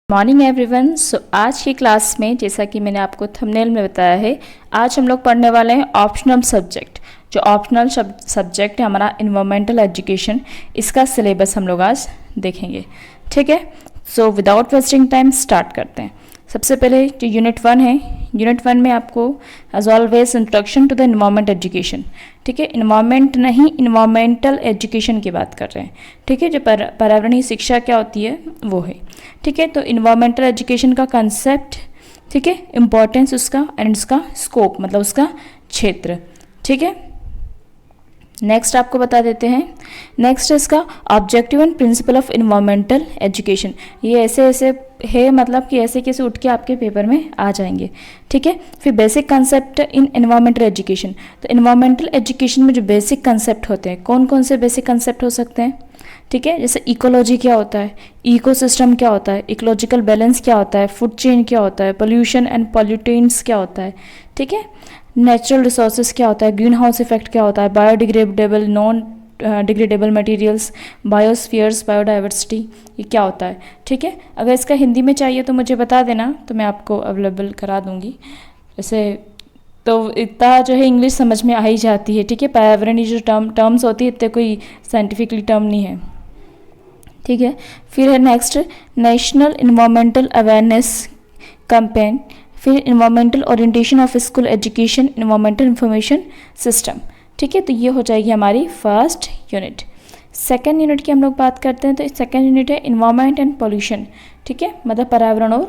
Morning everyone. सो आज की class में जैसा कि मैंने आपको थंबनेल में बताया है, आज हम लोग पढ़ने वाले हैं ऑप्शनल सब्जेक्ट। जो ऑप्शनल सब्जेक्ट है हमारा इन्वायरमेंटल एजुकेशन, इसका सिलेबस हम लोग आज देखेंगे। ठीक है, so without wasting time start करते हैं। सबसे पहले जो यूनिट 1 है, यूनिट 1 में आपको as always introduction to the environment education. ठीक है, इन्वायरमेंट नहीं, इन्वायरमेंटल एजुकेशन की बात कर रहे हैं। ठीक है, जो पर्यावरणीय शिक्षा क्या होती है वो है। ठीक है, तो इन्वायरमेंटल एजुकेशन का कंसेप्ट, ठीक है, इम्पोर्टेंस उसका एंड उसका स्कोप, मतलब उसका क्षेत्र। ठीक है, नेक्स्ट आपको बता देते हैं। नेक्स्ट इसका objective and principle of environmental education. ये ऐसे ऐसे है, मतलब कि ऐसे कैसे उठ के आपके पेपर में आ जाएंगे। ठीक है, फिर basic concept in environmental education. तो इन्वायरमेंटल एजुकेशन में जो बेसिक कंसेप्ट होते हैं, कौन कौन से बेसिक कंसेप्ट हो सकते हैं? ठीक है, जैसे इकोलॉजी क्या होता है, इकोसिस्टम क्या होता है, इकोलॉजिकल बैलेंस क्या होता है, फूड चेन क्या होता है, पोल्यूशन एंड पॉल्यूटेंट्स क्या होता है। ठीक है, नेचुरल रिसोर्सेज क्या होता है, ग्रीन हाउस इफेक्ट क्या होता है, biodegradable non degradable materials, biospheres, biodiversity, ये क्या होता है। ठीक है, अगर इसका हिंदी में चाहिए तो मुझे बता देना, तो मैं आपको अवेलेबल करा दूंगी। जैसे तो इतना जो है इंग्लिश समझ में आ ही जाती है। ठीक है, पर्यावरणीय जो टर्म्स होती है इतने कोई साइंटिफिकली टर्म नहीं है। ठीक है, फिर है next national environmental awareness campaign, फिर environmental orientation of school education, environmental information system. ठीक है, तो ये हो जाएगी हमारी फर्स्ट यूनिट। सेकेंड यूनिट की हम लोग बात करते हैं, तो सेकेंड यूनिट है इन्वायरमेंट एंड पॉल्यूशन। ठीक है, मतलब पर्यावरण और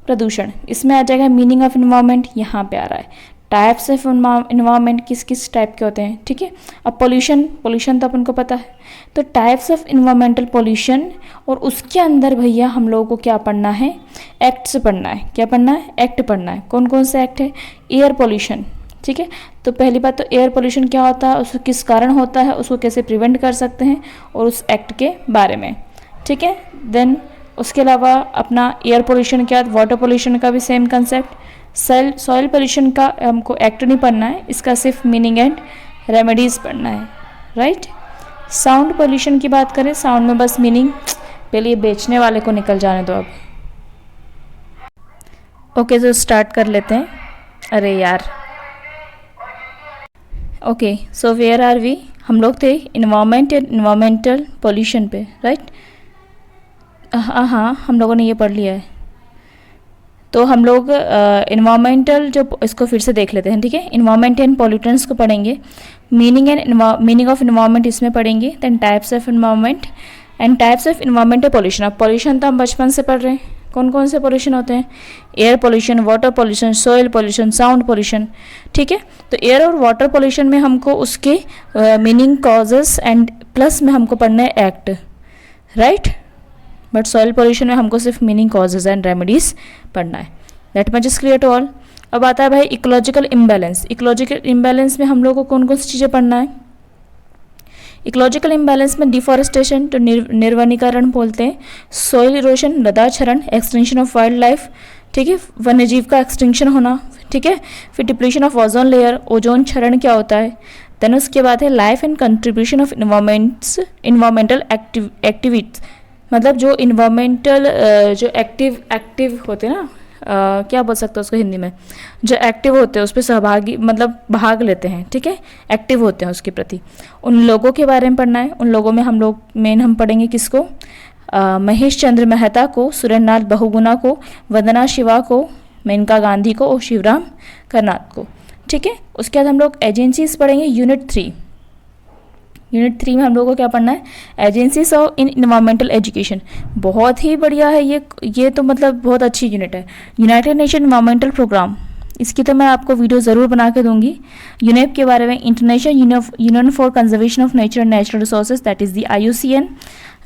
प्रदूषण। इसमें आ जाएगा मीनिंग ऑफ इन्वायरमेंट, यहाँ पे आ रहा है। टाइप्स ऑफ इन्वायरमेंट किस किस टाइप के होते हैं। ठीक है, अब पोल्यूशन तो अपन को पता है, तो टाइप्स ऑफ इन्वायरमेंटल पोल्यूशन, और उसके अंदर भैया हम लोगों को क्या पढ़ना है, एक्ट्स पढ़ना है। क्या पढ़ना है? एक्ट पढ़ना है। कौन कौन से एक्ट है? Air pollution. ठीक है, तो पहली बात तो एयर पोल्यूशन क्या होता है, उसको किस कारण होता है, उसको कैसे प्रिवेंट कर सकते हैं, और उस एक्ट के बारे में। ठीक है, देन उसके अलावा अपना एयर पोल्यूशन क्या, वाटर पोल्यूशन का भी सेम कंसेप्ट। सॉइल पोल्यूशन का हमको एक्ट नहीं पढ़ना है, इसका सिर्फ मीनिंग एंड रेमेडीज पढ़ना है। राइट, साउंड पोल्यूशन की बात करें, साउंड में बस मीनिंग, पहले ये बेचने वाले को निकल जाने दो अब। ओके, तो स्टार्ट कर लेते हैं। अरे यार, okay, so where are we? हम लोग थे इन्वायरमेंट एंड इन्वायरमेंटल पोल्यूशन पे। राइट, हाँ, हम लोगों ने ये पढ़ लिया है। तो हम लोग इन्वायरमेंटल जो, इसको फिर से देख लेते हैं। ठीक है, इन्वायरमेंट एंड पॉल्यूटेंट्स को पढ़ेंगे, मीनिंग ऑफ इन्वायरमेंट इसमें पढ़ेंगे, then types of environment and types of environmental pollution. अब पोल्यूशन तो हम बचपन से पढ़ रहे हैं, कौन कौन से पोल्यूशन होते हैं? Air pollution, water pollution, soil pollution, sound pollution. ठीक है, तो एयर और वाटर पोल्यूशन में हमको उसके मीनिंग, कॉजेस एंड प्लस में हमको पढ़ना है act. Right, but soil pollution में हमको सिर्फ मीनिंग, कॉजेज एंड रेमेडीज पढ़ना है। That much is clear to all. अब आता है भाई इकोलॉजिकल इम्बैलेंस। इकोलॉजिकल इम्बैलेंस में हम लोग को कौन कौन सी चीज़ें पढ़ना है? इकोलॉजिकल इम्बैलेंस में डिफॉरेस्टेशन, तो निर्वनीकरण बोलते हैं, सॉइल इरोशन, मृदा क्षरण, एक्सटेंशन ऑफ वाइल्ड लाइफ। ठीक है, वन्यजीव का एक्सटिंक्शन होना। ठीक है, फिर depletion of ozone layer, ozone क्षरण क्या होता है। देन उसके बाद है life and contribution of environmental activities, मतलब जो इन्वायरमेंटल जो एक्टिव होते हैं ना, क्या बोल सकते हैं उसको हिंदी में, जो एक्टिव होते हैं उस पर सहभागी, मतलब भाग लेते हैं। ठीक है, एक्टिव होते हैं उसके प्रति, उन लोगों के बारे में पढ़ना है। उन लोगों में हम लोग मेन हम पढ़ेंगे किसको? महेश चंद्र मेहता को, सुरेंद्रनाथ बहुगुणा को, वंदना शिवा को, मेनका गांधी को और शिवराम करनाथ को। ठीक है, उसके बाद हम लोग एजेंसीज पढ़ेंगे। यूनिट 3 में हम लोगों को क्या पढ़ना है? Agencies of in environmental education. बहुत ही बढ़िया है ये तो मतलब बहुत अच्छी यूनिट है। यूनाइटेड नेशन इन्वायरमेंटल प्रोग्राम, इसकी तो मैं आपको वीडियो ज़रूर बना के दूंगी। यूनेप के बारे में, International Union for Conservation of Nature and Natural Resources, that is the IUCN,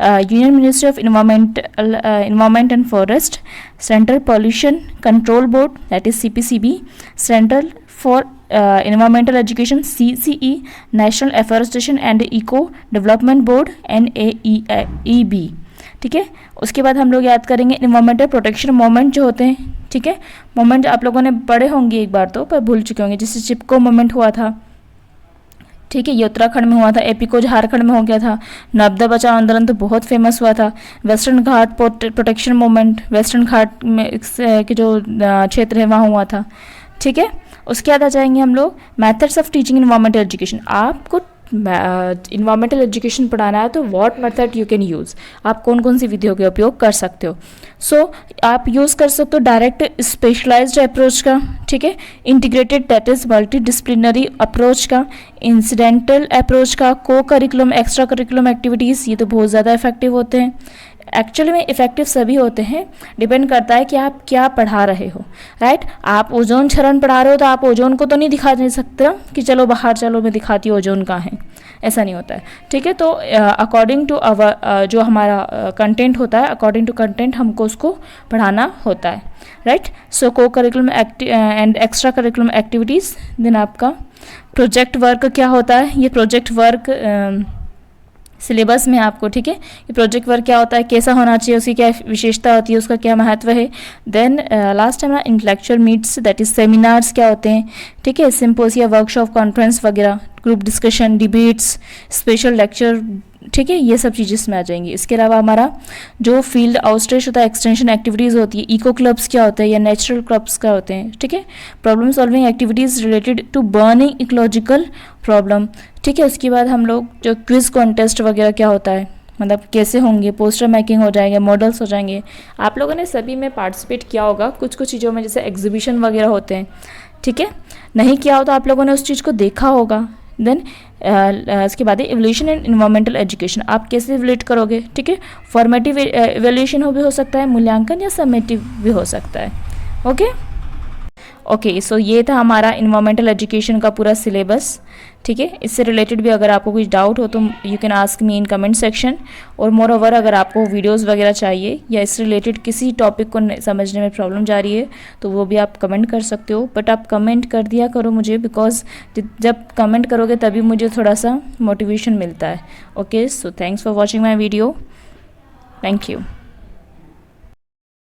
Union Ministry of environment and Forest, Central Pollution Control Board, that is CPCB, Central for Environmental Education CCE, National Afforestation and Eco Development Board NAEB। ठीक है, उसके बाद हम लोग याद करेंगे environmental protection movement जो होते हैं। ठीक है, मूवमेंट आप लोगों ने पढ़े होंगे एक बार तो, पर भूल चुके होंगे, जैसे चिपको मूवमेंट हुआ था। ठीक है, ये उत्तराखंड में हुआ था। एपिको झारखंड में हो गया था। नर्मदा बचाओ आंदोलन तो बहुत फेमस हुआ था। वेस्टर्न घाट प्रोटेक्शन मूवमेंट वेस्टर्न घाट में के जो क्षेत्र है वहाँ हुआ था। ठीक है, उसके बाद आ जाएंगे हम लोग methods of teaching environmental education. आपको इन्वायरमेंटल एजुकेशन पढ़ाना है तो what method you can use, आप कौन कौन सी विधियों का उपयोग कर सकते हो। सो आप यूज़ कर सकते हो डायरेक्ट स्पेशलाइज्ड अप्रोच का, ठीक है, integrated that is multi disciplinary approach का, इंसिडेंटल अप्रोच का, को करिकुलम एक्स्ट्रा करिकुलम एक्टिविटीज़, ये तो बहुत ज़्यादा इफेक्टिव होते हैं। एक्चुअली में इफेक्टिव सभी होते हैं, डिपेंड करता है कि आप क्या पढ़ा रहे हो, राइट। आप ओजोन क्षरण पढ़ा रहे हो तो आप ओजोन को तो नहीं दिखा नहीं सकते कि चलो बाहर चलो मैं दिखाती हूँ ओजोन कहाँ है, ऐसा नहीं होता है। ठीक है, तो अकॉर्डिंग टू अवर जो हमारा कंटेंट होता है, अकॉर्डिंग टू कंटेंट हमको उसको पढ़ाना होता है, right. So co curriculum and extra curriculum activities. Then आपका प्रोजेक्ट वर्क क्या होता है, ये प्रोजेक्ट वर्क सिलेबस में आपको, ठीक है, ये प्रोजेक्ट वर्क क्या होता है, कैसा होना चाहिए, उसकी क्या विशेषता होती है, उसका क्या महत्व है। देन लास्ट हमारा intellectual meets that is seminars क्या होते हैं, ठीक है, सिंपोजिया वर्कशॉप कॉन्फ्रेंस वगैरह, group discussion, debates, special lecture, ठीक है, ये सब चीज़ें इसमें आ जाएंगी। इसके अलावा हमारा जो फील्ड आउटरीच होता है, एक्सटेंशन एक्टिविटीज़ होती है, इको क्लब्स क्या होते हैं या नेचुरल क्लब्स क्या होते हैं, ठीक है, problem solving activities related to burning ecological problem, ठीक है। उसके बाद हम लोग जो क्विज कॉन्टेस्ट वगैरह क्या होता है, मतलब कैसे होंगे, पोस्टर मेकिंग हो जाएंगे, मॉडल्स हो जाएंगे। आप लोगों ने सभी में पार्टिसिपेट किया होगा, कुछ कुछ चीज़ों में जैसे एग्जीबिशन वगैरह होते हैं, ठीक है, नहीं किया हो तो आप लोगों ने उस चीज़ को देखा होगा। देन इसके बाद इवोल्यूशन एंड इन्वायरमेंटल एजुकेशन, आप कैसे इवोल्यूट करोगे, ठीक है, फॉर्मेटिव इवोल्यूशन भी हो सकता है, मूल्यांकन या समेटिव भी हो सकता है। ओके, सो ये था हमारा इन्वायरमेंटल एजुकेशन का पूरा सिलेबस, ठीक है। इससे रिलेटेड भी अगर आपको कुछ डाउट हो तो you can ask me in comment section. और मोर ओवर अगर आपको वीडियोस वगैरह चाहिए या इससे रिलेटेड किसी टॉपिक को समझने में प्रॉब्लम जा रही है तो वो भी आप कमेंट कर सकते हो, बट आप कमेंट कर दिया करो मुझे, बिकॉज जब कमेंट करोगे तभी मुझे थोड़ा सा मोटिवेशन मिलता है। Okay, so thanks for watching my video, thank you.